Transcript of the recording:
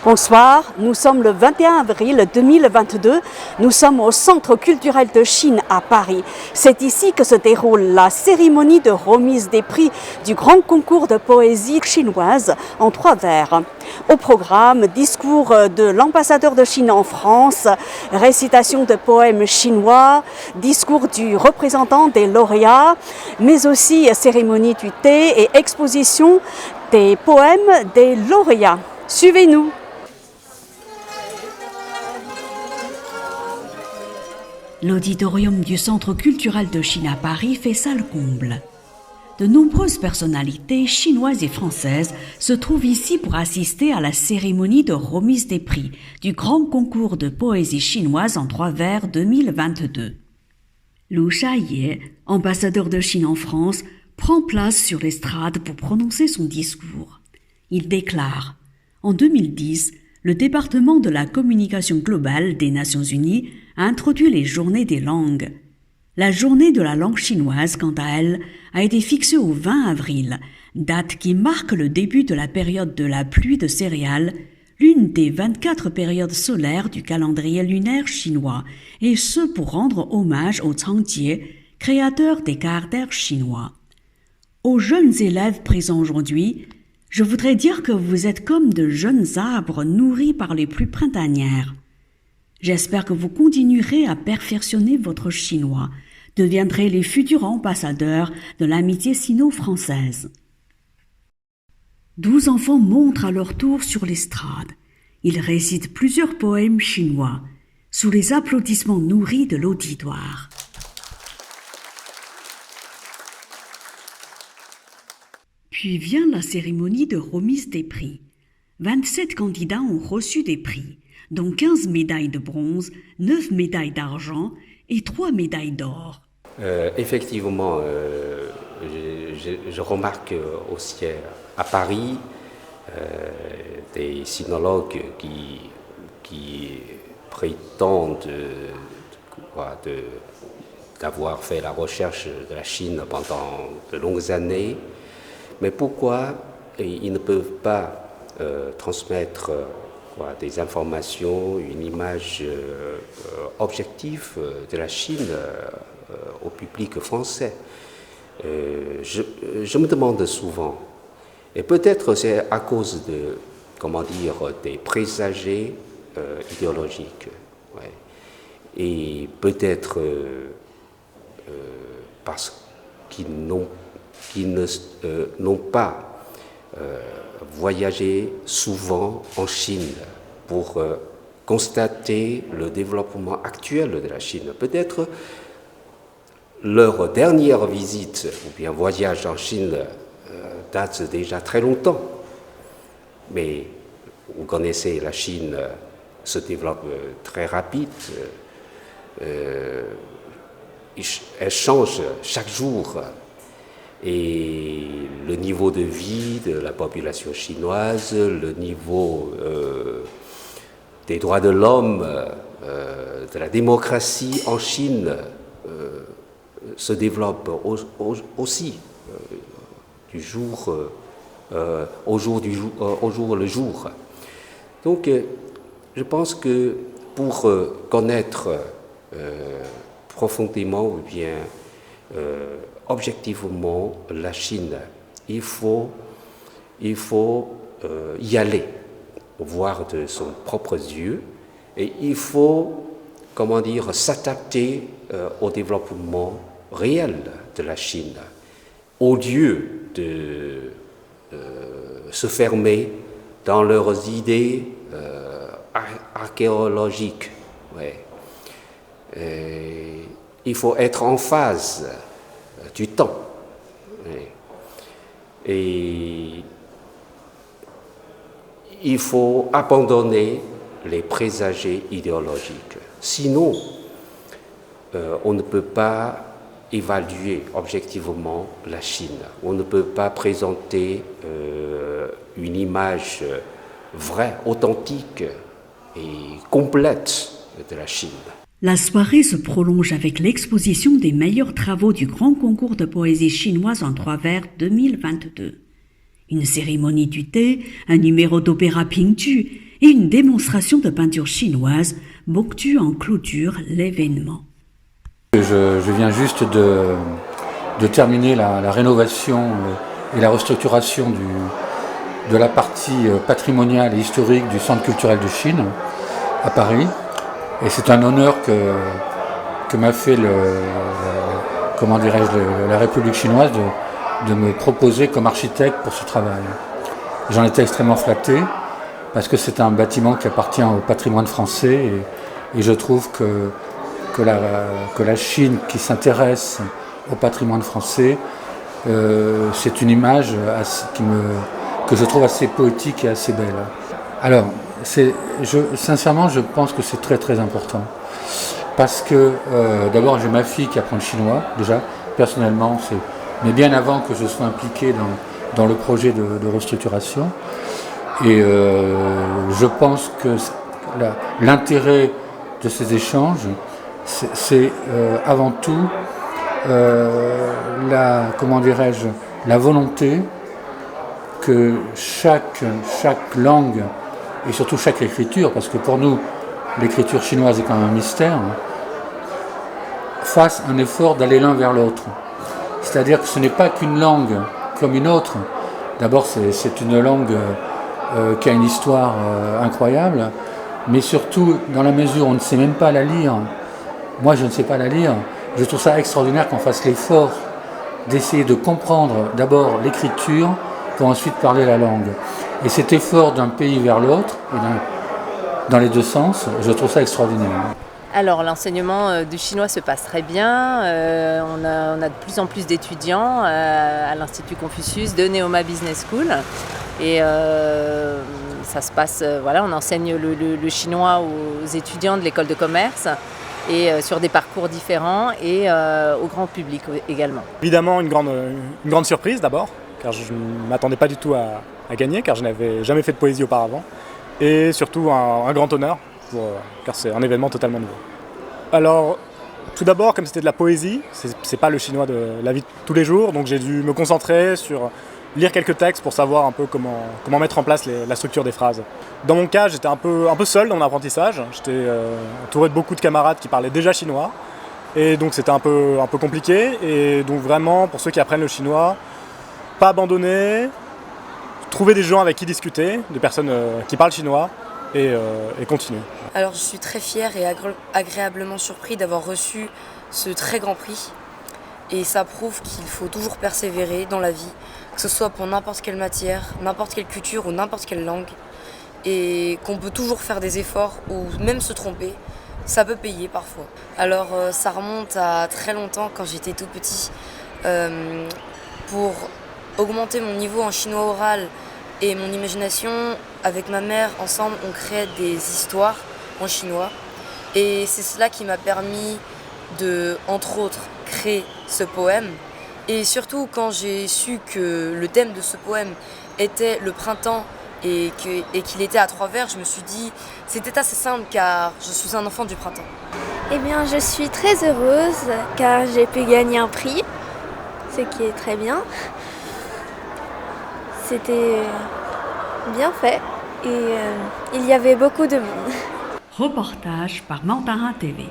Bonsoir, nous sommes le 21 avril 2022, nous sommes au Centre culturel de Chine à Paris. C'est ici que se déroule la cérémonie de remise des prix du grand concours de poésie chinoise en 3 vers. Au programme, discours de l'ambassadeur de Chine en France, récitation de poèmes chinois, discours du représentant des lauréats, mais aussi cérémonie du thé et exposition des poèmes des lauréats. Suivez-nous. L'auditorium du Centre culturel de Chine à Paris fait salle comble. De nombreuses personnalités chinoises et françaises se trouvent ici pour assister à la cérémonie de remise des prix du grand concours de poésie chinoise en 3 vers 2022. Lu Shaye, ambassadeur de Chine en France, prend place sur l'estrade pour prononcer son discours. Il déclare « En 2010, le département de la communication globale des Nations Unies a introduit les journées des langues. La journée de la langue chinoise, quant à elle, a été fixée au 20 avril, date qui marque le début de la période de la pluie de céréales, l'une des 24 périodes solaires du calendrier lunaire chinois, et ce pour rendre hommage au Cangjie, créateur des caractères chinois. Aux jeunes élèves présents aujourd'hui, je voudrais dire que vous êtes comme de jeunes arbres nourris par les pluies printanières. J'espère que vous continuerez à perfectionner votre chinois, deviendrez les futurs ambassadeurs de l'amitié sino-française. 12 enfants montent à leur tour sur l'estrade. Ils récitent plusieurs poèmes chinois, sous les applaudissements nourris de l'auditoire. Puis vient la cérémonie de remise des prix. 27 candidats ont reçu des prix, dont 15 médailles de bronze, 9 médailles d'argent et 3 médailles d'or. Effectivement, je remarque aussi à Paris des sinologues qui prétendent d'avoir fait la recherche de la Chine pendant de longues années. Mais pourquoi ils ne peuvent pas transmettre des informations, une image objective de la Chine au public français? Je me demande souvent, et peut-être c'est à cause des présagés idéologiques, ouais. Et peut-être parce qu'ils n'ont pas voyagé souvent en Chine pour constater le développement actuel de la Chine. Peut-être leur dernière visite ou bien voyage en Chine date déjà très longtemps. Mais vous connaissez, la Chine se développe très rapide. Elle change chaque jour. Et le niveau de vie de la population chinoise, le niveau des droits de l'homme, de la démocratie en Chine se développe aussi du jour au jour le jour. Donc, je pense que pour connaître profondément ou bien objectivement la Chine, il faut y aller, voir de son propre yeux, et il faut, s'adapter au développement réel de la Chine, au lieu de se fermer dans leurs idées archéologiques. Ouais. Il faut être en phase du temps. Et il faut abandonner les présagés idéologiques. Sinon, on ne peut pas évaluer objectivement la Chine. On ne peut pas présenter une image vraie, authentique et complète de la Chine. La soirée se prolonge avec l'exposition des meilleurs travaux du grand concours de poésie chinoise en 3 vers 2022. Une cérémonie du thé, un numéro d'opéra Pingju et une démonstration de peinture chinoise, Boctu en clôture l'événement. Je viens juste de terminer la rénovation et la restructuration de la partie patrimoniale et historique du Centre culturel de Chine à Paris. Et c'est un honneur que m'a fait la République chinoise de me proposer comme architecte pour ce travail. J'en étais extrêmement flatté parce que c'est un bâtiment qui appartient au patrimoine français et je trouve que la Chine qui s'intéresse au patrimoine français, c'est une image que je trouve assez poétique et assez belle. Alors, sincèrement, je pense que c'est très très important. Parce que d'abord, j'ai ma fille qui apprend le chinois, déjà, personnellement, mais bien avant que je sois impliqué dans le projet de restructuration. Et je pense que l'intérêt de ces échanges, c'est avant tout la volonté que chaque langue et surtout chaque écriture, parce que pour nous l'écriture chinoise est quand même un mystère, fasse un effort d'aller l'un vers l'autre. C'est-à-dire que ce n'est pas qu'une langue comme une autre. D'abord c'est une langue qui a une histoire incroyable, mais surtout dans la mesure où on ne sait même pas la lire. Moi je ne sais pas la lire. Je trouve ça extraordinaire qu'on fasse l'effort d'essayer de comprendre d'abord l'écriture pour ensuite parler la langue. Et cet effort d'un pays vers l'autre, dans les deux sens, je trouve ça extraordinaire. Alors l'enseignement du chinois se passe très bien, on a de plus en plus d'étudiants à l'Institut Confucius de Neoma Business School et ça se passe, on enseigne le chinois aux étudiants de l'école de commerce et sur des parcours différents et au grand public également. Évidemment une grande surprise d'abord, car je ne m'attendais pas du tout à gagner, car je n'avais jamais fait de poésie auparavant, et surtout un grand honneur, car c'est un événement totalement nouveau. Alors, tout d'abord, comme c'était de la poésie, c'est pas le chinois de la vie de tous les jours, donc j'ai dû me concentrer sur lire quelques textes pour savoir un peu comment mettre en place la structure des phrases. Dans mon cas, j'étais un peu seul dans mon apprentissage, j'étais entouré de beaucoup de camarades qui parlaient déjà chinois, et donc c'était un peu compliqué, et donc vraiment, pour ceux qui apprennent le chinois, pas abandonner, trouver des gens avec qui discuter, des personnes qui parlent chinois, et continuer. Alors je suis très fière et agréablement surpris d'avoir reçu ce très grand prix. Et ça prouve qu'il faut toujours persévérer dans la vie, que ce soit pour n'importe quelle matière, n'importe quelle culture ou n'importe quelle langue. Et qu'on peut toujours faire des efforts ou même se tromper, ça peut payer parfois. Alors ça remonte à très longtemps quand j'étais tout petit. Pour augmenter mon niveau en chinois oral et mon imagination, avec ma mère, ensemble, on créait des histoires en chinois. Et c'est cela qui m'a permis de, entre autres, créer ce poème. Et surtout, quand j'ai su que le thème de ce poème était le printemps et qu'il était à 3 vers, je me suis dit, c'était assez simple car je suis un enfant du printemps. Eh bien, je suis très heureuse car j'ai pu gagner un prix, ce qui est très bien. C'était bien fait et il y avait beaucoup de monde. Reportage par Mantarin TV.